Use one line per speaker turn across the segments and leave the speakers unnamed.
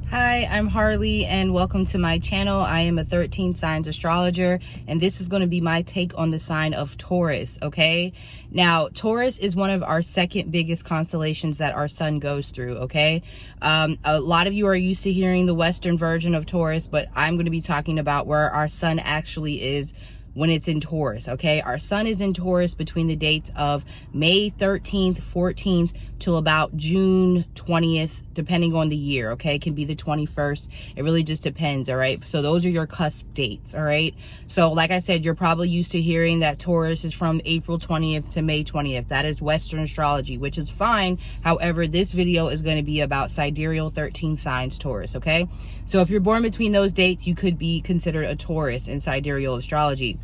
Hi, I'm Harley and welcome to my channel. I am a 13 signs astrologer and this is going to be my take on the sign of Taurus, okay? Now, Taurus is one of our second biggest constellations that our sun goes through, okay? A lot of you are used to hearing the Western version of Taurus, but I'm going to be talking about where our sun actually is when it's in Taurus, okay? Our sun is in Taurus between the dates of May 13th, 14th, till about June 20th, depending on the year, okay? It can be the 21st. It really just depends, all right? So those are your cusp dates, all right? So like I said, you're probably used to hearing that Taurus is from April 20th to May 20th. That is Western astrology, which is fine. However, this video is going to be about sidereal 13 signs Taurus, okay? So if you're born between those dates, you could be considered a Taurus in sidereal astrology.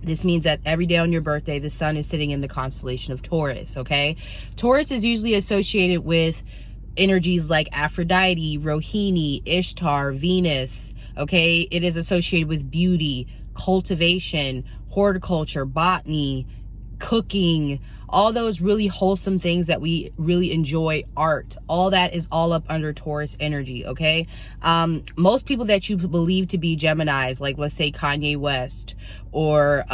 This means that every day on your birthday, the sun is sitting in the constellation of Taurus, okay? Taurus is usually associated with energies like Aphrodite, Rohini, Ishtar, Venus, okay? It is associated with beauty, cultivation, horticulture, botany, cooking, all those really wholesome things that we really enjoy, art, all that is all up under Taurus energy, okay? Most people that you believe to be Geminis, like let's say Kanye West, or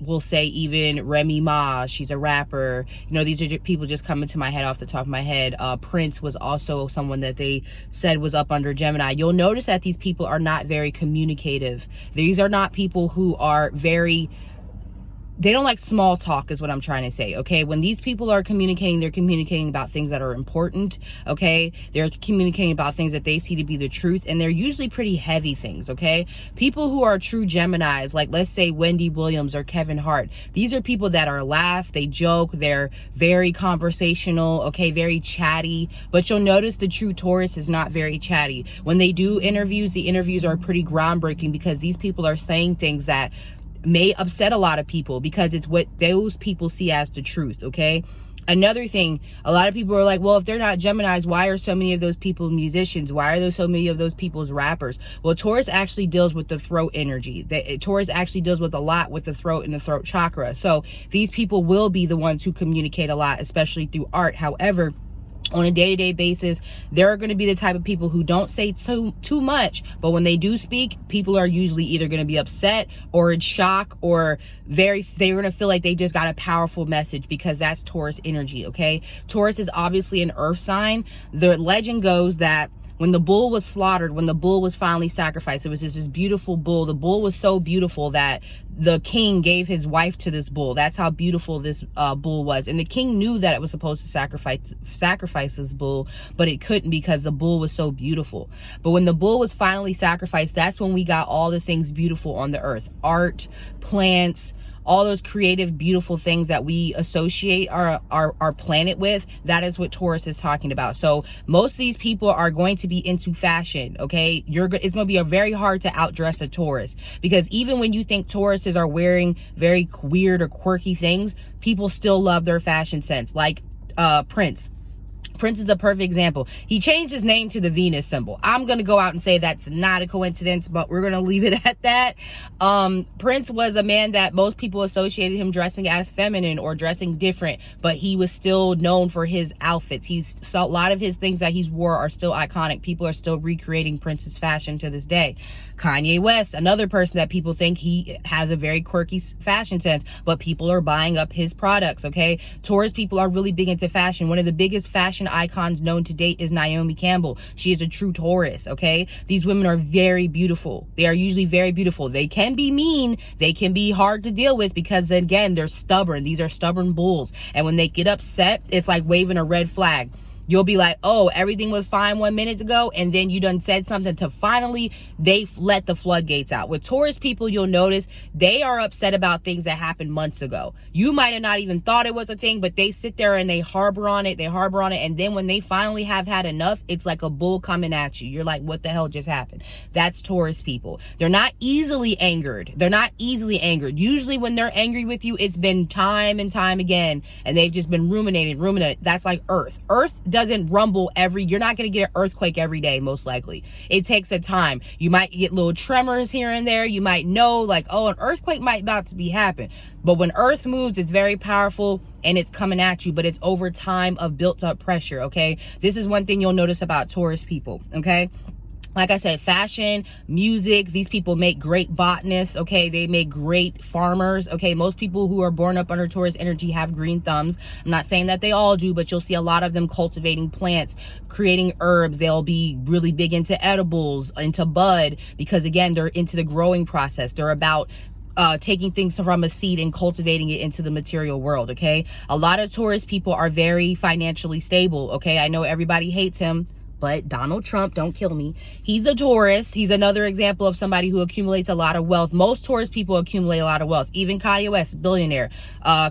we'll say even Remy Ma, she's a rapper, you know, these are people just coming to my head off the top of my head. Prince was also someone that they said was up under Gemini. You'll notice that these people are not very communicative. These are not people who are they don't like small talk is what I'm trying to say, okay? When these people are communicating, they're communicating about things that are important, okay? They're communicating about things that they see to be the truth, and they're usually pretty heavy things, okay? People who are true Geminis, like let's say Wendy Williams or Kevin Hart, these are people that are they joke, they're very conversational, okay, very chatty, but you'll notice the true Taurus is not very chatty. When they do interviews, the interviews are pretty groundbreaking because these people are saying things that may upset a lot of people because it's what those people see as the truth, okay? Another thing, a lot of people are like, well, if they're not Geminis, why are so many of those people musicians? Why are there so many of those people's rappers? Well, Taurus actually deals with the throat energy. Taurus actually deals with a lot with the throat and the throat chakra. So these people will be the ones who communicate a lot, especially through art. However, on a day-to-day basis, they're going to be the type of people who don't say too much, but when they do speak, people are usually either going to be upset or in shock, or they're going to feel like they just got a powerful message, because that's Taurus energy, okay? Taurus is obviously an earth sign. The legend goes that when the bull was slaughtered, when the bull was finally sacrificed, it was just this beautiful bull. The bull was so beautiful that the king gave his wife to this bull. That's how beautiful this bull was. And the king knew that it was supposed to sacrifice this bull, but it couldn't because the bull was so beautiful. But when the bull was finally sacrificed, that's when we got all the things beautiful on the earth. Art, plants, all those creative, beautiful things that we associate our planet with. That is what Taurus is talking about. So most of these people are going to be into fashion, okay? It's going to be very hard to outdress a Taurus, because even when you think Tauruses are wearing very weird or quirky things, people still love their fashion sense. Like Prince. Prince is a perfect example. He changed his name to the Venus symbol. I'm going to go out and say that's not a coincidence, but we're going to leave it at that. Prince was a man that most people associated him dressing as feminine or dressing different, but he was still known for his outfits. So a lot of his things that he's wore are still iconic. People are still recreating Prince's fashion to this day. Kanye West, another person that people think he has a very quirky fashion sense, but people are buying up his products, okay? Taurus people are really big into fashion. One of the biggest fashion icons known to date is Naomi Campbell. She is a true Taurus, okay? These women are very beautiful. They are usually very beautiful. They can be mean. They can be hard to deal with because, again, they're stubborn. These are stubborn bulls. And when they get upset, it's like waving a red flag. You'll be like, oh, everything was fine 1 minute ago, and then you done said something to finally they let the floodgates out. With Taurus people, you'll notice they are upset about things that happened months ago. You might have not even thought it was a thing, but they sit there and they harbor on it, and then when they finally have had enough, it's like a bull coming at you. You're like, what the hell just happened? That's Taurus people. They're not easily angered. Usually when they're angry with you, it's been time and time again, and they've just been ruminating. That's like Earth. Earth doesn't rumble you're not going to get an earthquake every day, most likely. It takes a time. You might get little tremors here and there. You might know like, oh, an earthquake might about to be happen. But when Earth moves, it's very powerful and it's coming at you, but it's over time of built up pressure, okay? This is one thing you'll notice about Taurus people, okay? like I said, fashion, music. These people make great botanists, okay? They make great farmers, okay? Most people who are born up under Taurus energy have green thumbs. I'm not saying that they all do, but you'll see a lot of them cultivating plants, creating herbs. They'll be really big into edibles, into bud, because again, they're into the growing process. They're about taking things from a seed and cultivating it into the material world, okay? A lot of Taurus people are very financially stable, okay? I know everybody hates him, but Donald Trump, don't kill me. He's a Taurus. He's another example of somebody who accumulates a lot of wealth. Most Taurus people accumulate a lot of wealth. Even Kanye West, billionaire.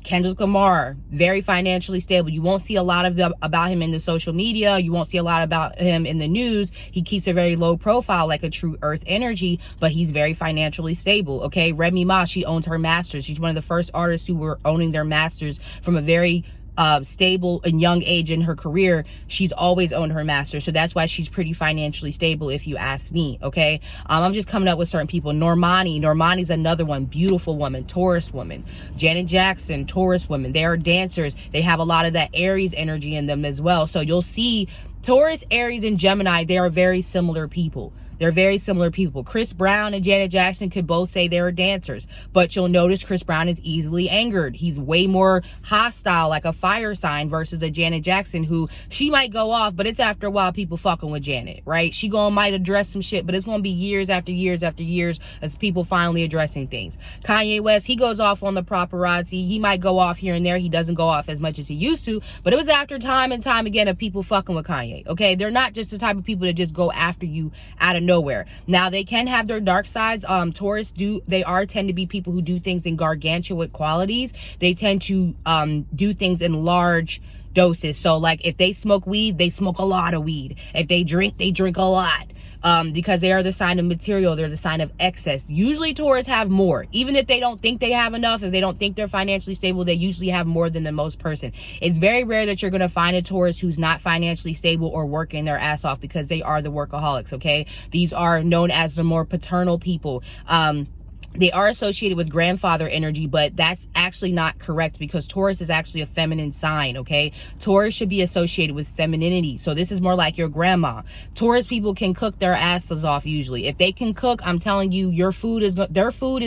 Kendrick Lamar, very financially stable. You won't see a lot of about him in the social media. You won't see a lot about him in the news. He keeps a very low profile, like a true earth energy, but he's very financially stable, okay? Remy Ma, she owns her masters. She's one of the first artists who were owning their masters from a very stable and young age in her career. She's always owned her master, so that's why she's pretty financially stable, if you ask me, okay? I'm just coming up with certain people. Normani's another one, beautiful woman, Taurus woman. Janet Jackson, Taurus woman. They are dancers. They have a lot of that Aries energy in them as well. So you'll see Taurus, Aries, and Gemini, they are very similar people. They're very similar people. Chris Brown and Janet Jackson could both say they're dancers, but you'll notice Chris Brown is easily angered. He's way more hostile, like a fire sign, versus a Janet Jackson who, she might go off, but it's after a while people fucking with Janet, right? She might address some shit, but it's gonna be years after years after years as people finally addressing things. Kanye West, he goes off on the paparazzi. He might go off here and there. He doesn't go off as much as he used to, but it was after time and time again of people fucking with Kanye, okay? They're not just the type of people that just go after you out of nowhere. Now, they can have their dark sides. Taurus tend to be people who do things in gargantuan qualities. They tend to do things in large doses. So like if they smoke weed, they smoke a lot of weed. If they drink a lot. Because they are the sign of material. They're the sign of excess. Usually Taurus have more. Even if they don't think they have enough, if they don't think they're financially stable, they usually have more than the most person. It's very rare that you're going to find a Taurus who's not financially stable or working their ass off, because they are the workaholics, okay? These are known as the more paternal people. They are associated with grandfather energy, but that's actually not correct, because Taurus is actually a feminine sign, okay? Taurus should be associated with femininity. So this is more like your grandma. Taurus people can cook their asses off usually. If they can cook, I'm telling you, their food is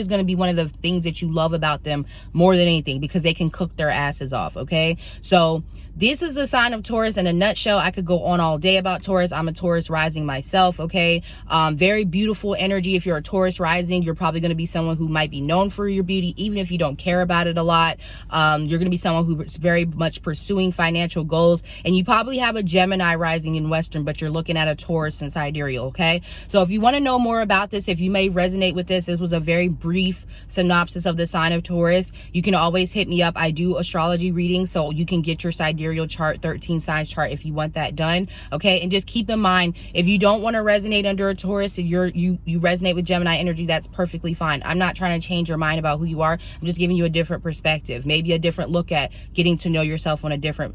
going to be one of the things that you love about them more than anything, because they can cook their asses off, okay? So this is the sign of Taurus in a nutshell. I could go on all day about Taurus. I'm a Taurus rising myself, okay? Very beautiful energy. If you're a Taurus rising, you're probably going to be someone who might be known for your beauty, even if you don't care about it a lot. You're going to be someone who's very much pursuing financial goals, and you probably have a Gemini rising in Western, but you're looking at a Taurus in sidereal, okay? So if you want to know more about this, if you may resonate with this was a very brief synopsis of the sign of Taurus. You can always hit me up. I do astrology readings, so you can get your sidereal chart, 13 signs chart, if you want that done, okay? And just keep in mind, if you don't want to resonate under a Taurus and you resonate with Gemini energy, that's perfectly fine. I'm not trying to change your mind about who you are. I'm just giving you a different perspective, maybe a different look at getting to know yourself on a different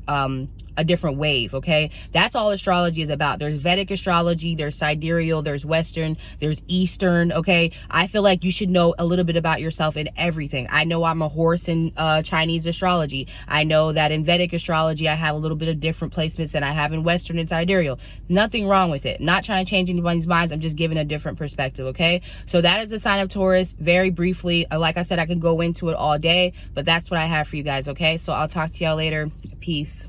wave, okay? That's all astrology is about. There's Vedic astrology, there's sidereal, there's Western, there's Eastern, okay? I feel like you should know a little bit about yourself in everything. I know I'm a horse in Chinese astrology. I know that in Vedic astrology, I have a little bit of different placements than I have in Western and sidereal. Nothing wrong with it. Not trying to change anybody's minds. I'm just giving a different perspective, okay? So that is the sign of Taurus. Very briefly, like I said, I can go into it all day, but that's what I have for you guys, okay? So I'll talk to y'all later. Peace.